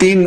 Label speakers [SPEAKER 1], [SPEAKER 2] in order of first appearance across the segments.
[SPEAKER 1] 3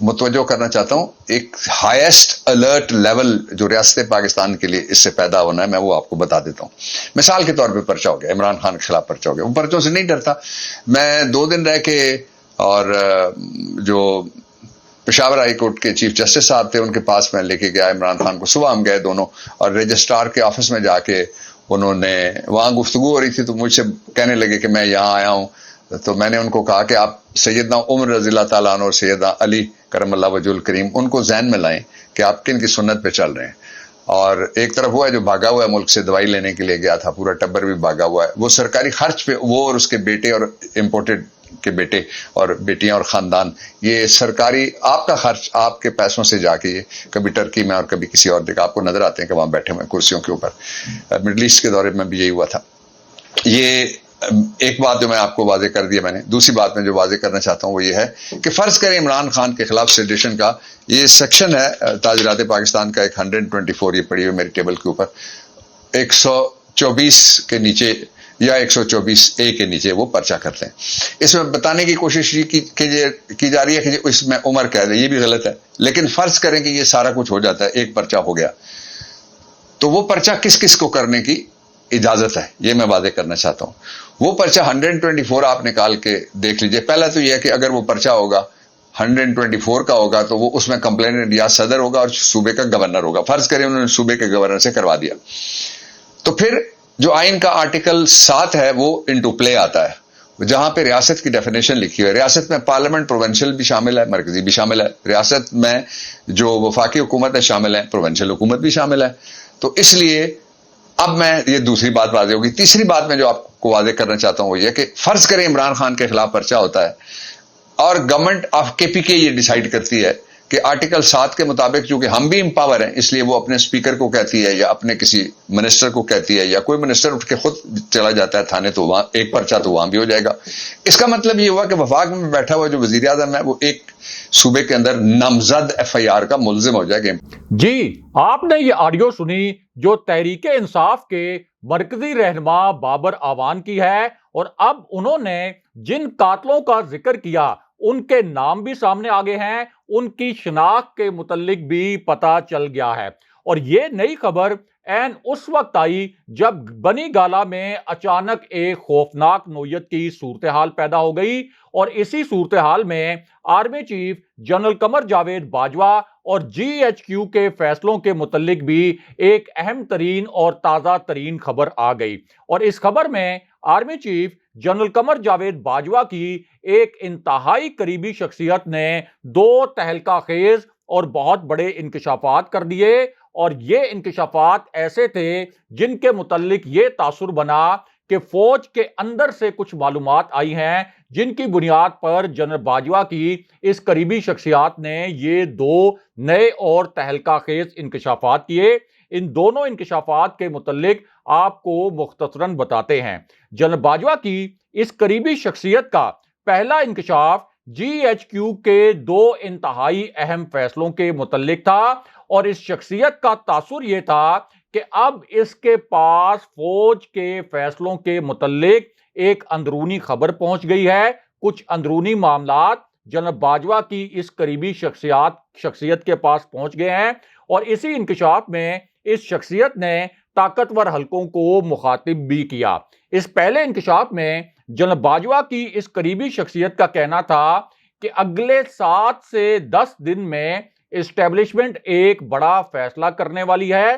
[SPEAKER 2] متوجہ کرنا چاہتا ہوں، ایک ہائیسٹ الرٹ لیول جو ریاست پاکستان کے لیے اس سے پیدا ہونا ہے، میں وہ آپ کو بتا دیتا ہوں۔ مثال کے طور پہ پرچہ ہو گیا، عمران خان کے خلاف پرچہ ہو گیا، وہ پرچوں سے نہیں ڈرتا۔ میں 2 دن رہ کے، اور جو پشاور ہائی کورٹ کے چیف جسٹس صاحب تھے ان کے پاس میں لے کے گیا عمران خان کو، صبح ہم گئے دونوں، اور رجسٹرار کے آفس میں جا کے انہوں نے، وہاں گفتگو ہو رہی تھی تو مجھ سے کہنے لگے کہ میں یہاں آیا ہوں، تو میں نے ان کو کہا کہ آپ سیدنا عمر رضی اللہ تعالیٰ عنہ اور سیدنا علی کرم اللہ وجہ الکریم ان کو ذہن میں لائیں کہ آپ کن کی سنت پہ چل رہے ہیں۔ اور ایک طرف ہوا ہے جو بھاگا ہوا ہے ملک سے، دوائی لینے کے لیے گیا تھا، پورا ٹبر بھی بھاگا ہوا ہے، وہ سرکاری خرچ پہ، وہ اور اس کے بیٹے اور امپورٹڈ کے بیٹے اور بیٹیاں اور خاندان، یہ سرکاری آپ کا خرچ آپ کے پیسوں سے جا کے، یہ کبھی ٹرکی میں اور کبھی کسی اور جگہ آپ کو نظر آتے ہیں کہ وہاں بیٹھے ہوئے کرسیوں کے اوپر۔ مڈل ایسٹ کے دورے میں بھی یہی ہوا تھا۔ یہ ایک بات جو میں آپ کو واضح کر دیا میں نے۔ دوسری بات میں جو واضح کرنا چاہتا ہوں وہ یہ ہے کہ فرض کریں عمران خان کے خلاف سیڈیشن کا یہ سیکشن ہے تاجرات پاکستان کا، ایک 124، یہ پڑی ہوئی میری ٹیبل کے اوپر، 124 کے نیچے یا 124A کے نیچے وہ پرچہ کرتے ہیں۔ اس میں بتانے کی کوشش کی جا رہی ہے کہ اس میں عمر قید ہے، یہ بھی غلط ہے، لیکن فرض کریں کہ یہ سارا کچھ ہو جاتا ہے، ایک پرچہ ہو گیا، تو وہ پرچہ کس کس کو کرنے کی اجازت ہے، یہ میں واضح کرنا چاہتا ہوں۔ وہ پرچہ 124 آپ نکال کے دیکھ لیجئے۔ پہلا تو یہ ہے کہ اگر وہ پرچہ ہوگا 124 کا ہوگا تو وہ اس میں کمپلینٹ یا صدر ہوگا اور صوبے کا گورنر ہوگا۔ فرض کریں انہوں نے صوبے کے گورنر سے کروا دیا، تو پھر جو آئین کا آرٹیکل 7 ہے وہ انٹو پلے آتا ہے، جہاں پہ ریاست کی ڈیفینیشن لکھی ہوئی ہے۔ ریاست میں پارلیمنٹ پروونشل بھی شامل ہے، مرکزی بھی شامل ہے، ریاست میں جو وفاقی حکومت ہے شامل ہے، پروونشل حکومت بھی شامل ہے۔ تو اس لیے اب میں، یہ دوسری بات واضح ہوگی۔ تیسری بات میں جو آپ کو واضح کرنا چاہتا ہوں وہ یہ کہ فرض کریں عمران خان کے خلاف پرچہ ہوتا ہے اور گورنمنٹ آف KPK یہ ڈیسائیڈ کرتی ہے کہ آرٹیکل 7 کے مطابق، چونکہ ہم بھی امپاور ہیں اس لیے وہ اپنے اسپیکر کو کہتی ہے یا اپنے کسی منسٹر کو کہتی ہے، یا کوئی منسٹر اٹھ کے خود چلا جاتا ہے تھانے، تو وہاں ایک پرچہ تو وہاں بھی ہو جائے گا۔ اس کا مطلب یہ ہوا کہ وفاق میں بیٹھا ہوا جو وزیر اعظم ہے وہ ایک صوبے کے اندر نامزد FIR کا ملزم ہو جائے گا۔
[SPEAKER 3] جی، آپ نے یہ آڈیو سنی جو تحریک انصاف کے مرکزی رہنما بابر اعوان کی ہے، اور اب انہوں نے جن قاتلوں کا ذکر کیا ان کے نام بھی سامنے آگے ہیں، ان کی شناخت کے متعلق بھی پتہ چل گیا ہے۔ اور یہ نئی خبر عین اس وقت آئی جب بنی گالہ میں اچانک ایک خوفناک نوعیت کی صورتحال پیدا ہو گئی، اور اسی صورتحال میں army chief general Qamar Javed Bajwa اور GHQ کے فیصلوں کے متعلق بھی ایک اہم ترین اور تازہ ترین خبر آ گئی۔ اور اس خبر میں army chief general Qamar Javed Bajwa کی ایک انتہائی قریبی شخصیت نے 2 تہلکہ خیز اور بہت بڑے انکشافات کر دیے، اور یہ انکشافات ایسے تھے جن کے متعلق یہ تاثر بنا کہ فوج کے اندر سے کچھ معلومات آئی ہیں جن کی بنیاد پر جنرل باجوہ کی اس قریبی شخصیات نے یہ 2 نئے اور تہلکہ خیز انکشافات کیے۔ ان دونوں انکشافات کے متعلق آپ کو مختصراً بتاتے ہیں۔ جنرل باجوہ کی اس قریبی شخصیت کا پہلا انکشاف GHQ کے 2 انتہائی اہم فیصلوں کے متعلق تھا، اور اس شخصیت کا تاثر یہ تھا کہ اب اس کے پاس فوج کے فیصلوں کے متعلق ایک اندرونی خبر پہنچ گئی ہے، کچھ اندرونی معاملات جنرل باجوہ کی اس قریبی شخصیت کے پاس پہنچ گئے ہیں، اور اسی انکشاف میں اس شخصیت نے طاقتور حلقوں کو مخاطب بھی کیا۔ اس پہلے انکشاف میں جنرل باجوہ کی اس قریبی شخصیت کا کہنا تھا کہ اگلے 7 سے 10 دن میں اسٹیبلشمنٹ ایک بڑا فیصلہ کرنے والی ہے۔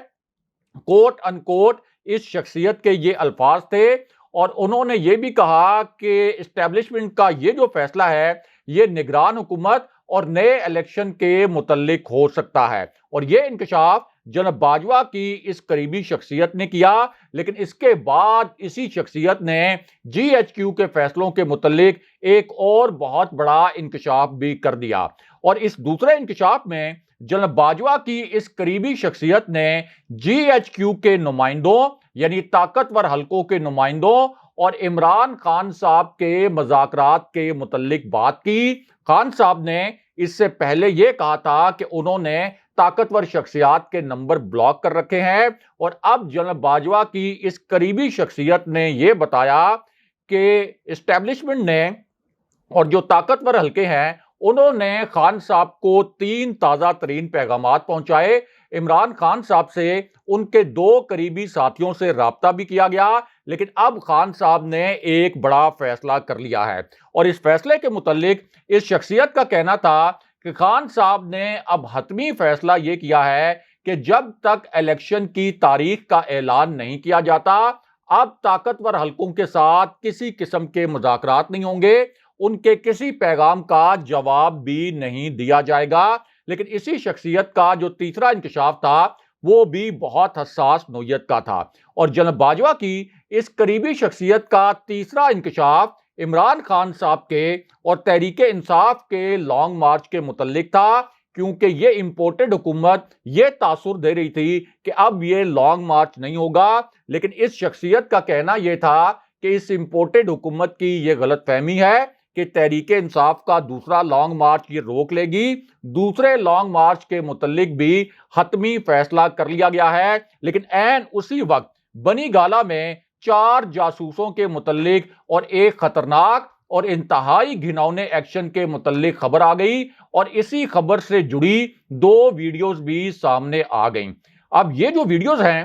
[SPEAKER 3] کوٹ ان کوٹ اس شخصیت کے یہ الفاظ تھے، اور انہوں نے یہ بھی کہا کہ اسٹیبلشمنٹ کا یہ جو فیصلہ ہے یہ نگران حکومت اور نئے الیکشن کے متعلق ہو سکتا ہے۔ اور یہ انکشاف جنرل باجوہ کی اس قریبی شخصیت نے کیا، لیکن اس کے بعد اسی شخصیت نے GHQ کے فیصلوں کے متعلق ایک اور بہت بڑا انکشاف بھی کر دیا۔ اور اس دوسرے انکشاف میں جنرل باجوہ کی اس قریبی شخصیت نے GHQ کے نمائندوں یعنی طاقتور حلقوں کے نمائندوں اور عمران خان صاحب کے مذاکرات کے متعلق بات کی۔ خان صاحب نے اس سے پہلے یہ کہا تھا کہ انہوں نے طاقتور شخصیات کے نمبر بلاک کر رکھے ہیں، اور اب جنرل باجوہ کی اس قریبی شخصیت نے یہ بتایا کہ اسٹیبلشمنٹ نے اور جو طاقتور حلقے ہیں انہوں نے خان صاحب کو 3 تازہ ترین پیغامات پہنچائے۔ عمران خان صاحب سے ان کے 2 قریبی ساتھیوں سے رابطہ بھی کیا گیا، لیکن اب خان صاحب نے ایک بڑا فیصلہ کر لیا ہے، اور اس فیصلے کے متعلق اس شخصیت کا کہنا تھا کہ خان صاحب نے اب حتمی فیصلہ یہ کیا ہے کہ جب تک الیکشن کی تاریخ کا اعلان نہیں کیا جاتا، اب طاقتور حلقوں کے ساتھ کسی قسم کے مذاکرات نہیں ہوں گے، ان کے کسی پیغام کا جواب بھی نہیں دیا جائے گا۔ لیکن اسی شخصیت کا جو تیسرا انکشاف تھا وہ بھی بہت حساس نوعیت کا تھا، اور جناب باجوہ کی اس قریبی شخصیت کا تیسرا انکشاف عمران خان صاحب کے اور تحریک انصاف کے لانگ مارچ کے متعلق تھا، کیونکہ یہ امپورٹڈ حکومت یہ تاثر دے رہی تھی کہ اب یہ لانگ مارچ نہیں ہوگا، لیکن اس شخصیت کا کہنا یہ تھا کہ اس امپورٹڈ حکومت کی یہ غلط فہمی ہے کہ تحریک انصاف کا دوسرا لانگ مارچ یہ روک لے گی۔ دوسرے لانگ مارچ کے متعلق بھی حتمی فیصلہ کر لیا گیا ہے، لیکن عین اسی وقت بنی گالہ میں 4 جاسوسوں کے متعلق اور ایک خطرناک اور انتہائی گھناؤنے ایکشن کے متعلق خبر آ گئی، اور اسی خبر سے جڑی 2 ویڈیوز بھی سامنے آ گئیں۔ اب یہ جو ویڈیوز ہیں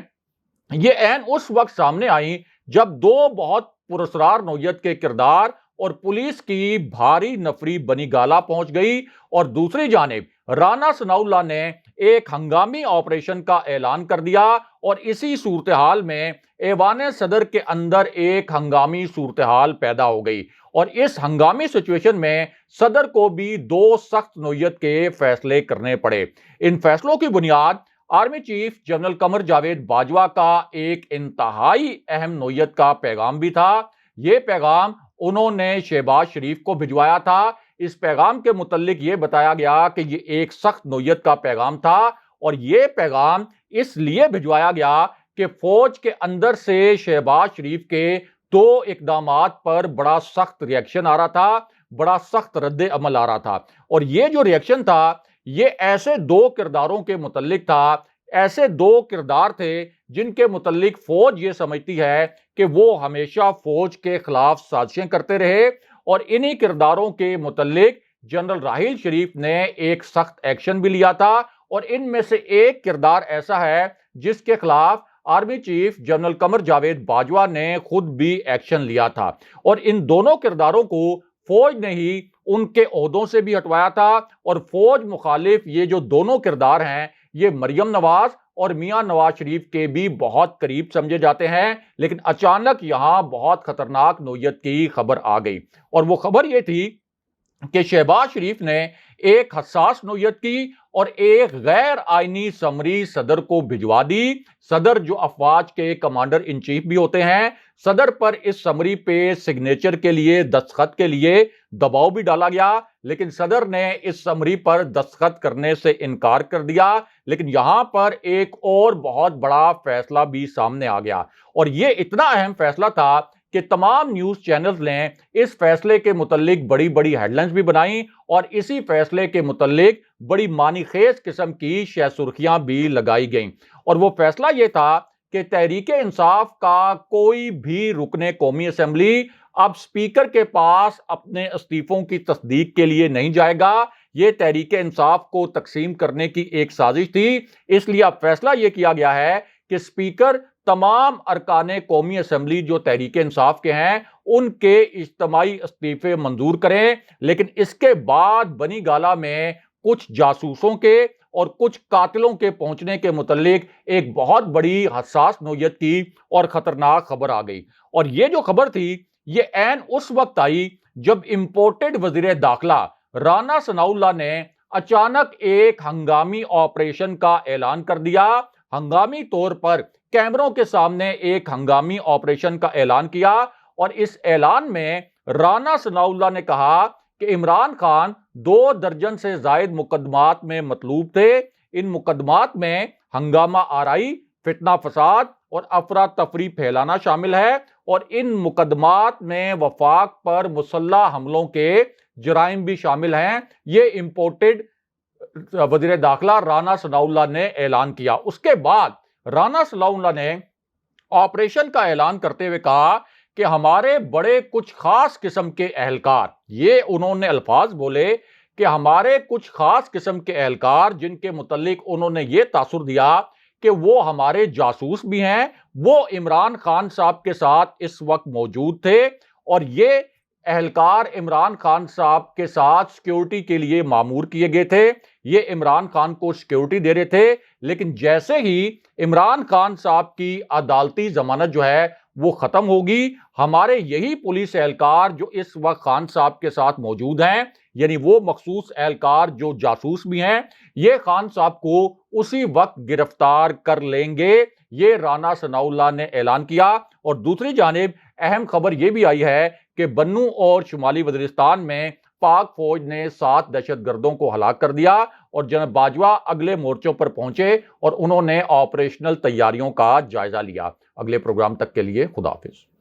[SPEAKER 3] یہ عین اس وقت سامنے آئیں جب 2 بہت پراسرار نوعیت کے کردار اور پولیس کی بھاری نفری بنی گالہ پہنچ گئی، اور دوسری جانب رانا ثناء اللہ نے ایک ہنگامی آپریشن کا اعلان کر دیا، اور اسی صورتحال میں ایوان صدر کے اندر ایک ہنگامی صورتحال پیدا ہو گئی، اور اس ہنگامی سچویشن میں صدر کو بھی 2 سخت نوعیت کے فیصلے کرنے پڑے۔ ان فیصلوں کی بنیاد army chief general Qamar Javed Bajwa کا ایک انتہائی اہم نوعیت کا پیغام بھی تھا۔ یہ پیغام انہوں نے شہباز شریف کو بھجوایا تھا۔ اس پیغام کے متعلق یہ بتایا گیا کہ یہ ایک سخت نوعیت کا پیغام تھا، اور یہ پیغام اس لیے بھجوایا گیا کہ فوج کے اندر سے شہباز شریف کے 2 اقدامات پر بڑا سخت ری ایکشن آ رہا تھا، بڑا سخت رد عمل آ رہا تھا، اور یہ جو ری ایکشن تھا یہ ایسے 2 کرداروں کے متعلق تھا، ایسے 2 کردار تھے جن کے متعلق فوج یہ سمجھتی ہے کہ وہ ہمیشہ فوج کے خلاف سازشیں کرتے رہے، اور انہی کرداروں کے متعلق جنرل راحیل شریف نے ایک سخت ایکشن بھی لیا تھا، اور ان میں سے ایک کردار ایسا ہے جس کے خلاف army chief general Qamar Javed Bajwa نے خود بھی ایکشن لیا تھا، اور ان دونوں کرداروں کو فوج نے ہی ان کے عہدوں سے بھی ہٹوایا تھا، اور فوج مخالف یہ جو دونوں کردار ہیں یہ مریم نواز اور میاں نواز شریف کے بھی بہت قریب سمجھے جاتے ہیں، لیکن اچانک یہاں بہت خطرناک نوعیت کی خبر آ گئی، اور وہ خبر یہ تھی کہ شہباز شریف نے ایک حساس نوعیت کی اور ایک غیر آئینی سمری صدر کو بھجوا دی۔ صدر جو افواج کے کمانڈر ان چیف بھی ہوتے ہیں، صدر پر اس سمری پہ سگنیچر کے لیے، دستخط کے لیے دباؤ بھی ڈالا گیا، لیکن صدر نے اس سمری پر دستخط کرنے سے انکار کر دیا۔ لیکن یہاں پر ایک اور بہت بڑا فیصلہ بھی سامنے آ گیا، اور یہ اتنا اہم فیصلہ تھا کہ تمام نیوز چینلز نے اس فیصلے کے متعلق بڑی بڑی ہیڈ لائنز بھی بنائیں، اور اسی فیصلے کے متعلق بڑی معنی خیز قسم کی شہ سرخیاں بھی لگائی گئیں، اور وہ فیصلہ یہ تھا کہ تحریک انصاف کا کوئی بھی رکن قومی اسمبلی اب اسپیکر کے پاس اپنے استعفوں کی تصدیق کے لیے نہیں جائے گا۔ یہ تحریک انصاف کو تقسیم کرنے کی ایک سازش تھی، اس لیے اب فیصلہ یہ کیا گیا ہے کہ اسپیکر تمام ارکان قومی اسمبلی جو تحریک انصاف کے ہیں ان کے اجتماعی استعفے منظور کریں، لیکن اس کے بعد بنی گالہ میں کچھ جاسوسوں کے اور کچھ قاتلوں کے پہنچنے کے متعلق ایک بہت بڑی حساس نوعیت کی اور خطرناک خبر آ گئی، اور یہ جو خبر تھی یہ عین اس وقت آئی جب امپورٹڈ وزیر داخلہ رانا ثناء اللہ نے اچانک ایک ہنگامی آپریشن کا اعلان کر دیا۔ ہنگامی طور پر کیمروں کے سامنے ایک ہنگامی آپریشن کا اعلان کیا، اور اس اعلان میں رانا ثناء اللہ نے کہا کہ عمران خان 2 درجن سے زائد مقدمات میں مطلوب تھے۔ ان مقدمات میں ہنگامہ آرائی، فتنہ فساد اور افراتفری پھیلانا شامل ہے، اور ان مقدمات میں وفاق پر مسلح حملوں کے جرائم بھی شامل ہیں۔ یہ امپورٹڈ وزیر داخلہ رانا ثناء اللہ نے اعلان کیا۔ اس کے بعد رانا ثناء اللہ نے آپریشن کا اعلان کرتے ہوئے کہا کہ ہمارے بڑے کچھ خاص قسم کے اہلکار، یہ انہوں نے الفاظ بولے کہ ہمارے کچھ خاص قسم کے اہلکار جن کے متعلق انہوں نے یہ تاثر دیا کہ وہ ہمارے جاسوس بھی ہیں، وہ عمران خان صاحب کے ساتھ اس وقت موجود تھے، اور یہ اہلکار عمران خان صاحب کے ساتھ سیکیورٹی کے لیے مامور کیے گئے تھے، یہ عمران خان کو سیکیورٹی دے رہے تھے۔ لیکن جیسے ہی عمران خان صاحب کی عدالتی ضمانت جو ہے وہ ختم ہوگی، ہمارے یہی پولیس اہلکار جو اس وقت خان صاحب کے ساتھ موجود ہیں، یعنی وہ مخصوص اہلکار جو جاسوس بھی ہیں، یہ خان صاحب کو اسی وقت گرفتار کر لیں گے، یہ رانا ثناء اللہ نے اعلان کیا۔ اور دوسری جانب اہم خبر یہ بھی آئی ہے کہ بنوں اور شمالی وزیرستان میں پاک فوج نے 7 دہشت گردوں کو ہلاک کر دیا، اور جناب باجوہ اگلے مورچوں پر پہنچے اور انہوں نے آپریشنل تیاریوں کا جائزہ لیا۔ اگلے پروگرام تک کے لیے خدا حافظ۔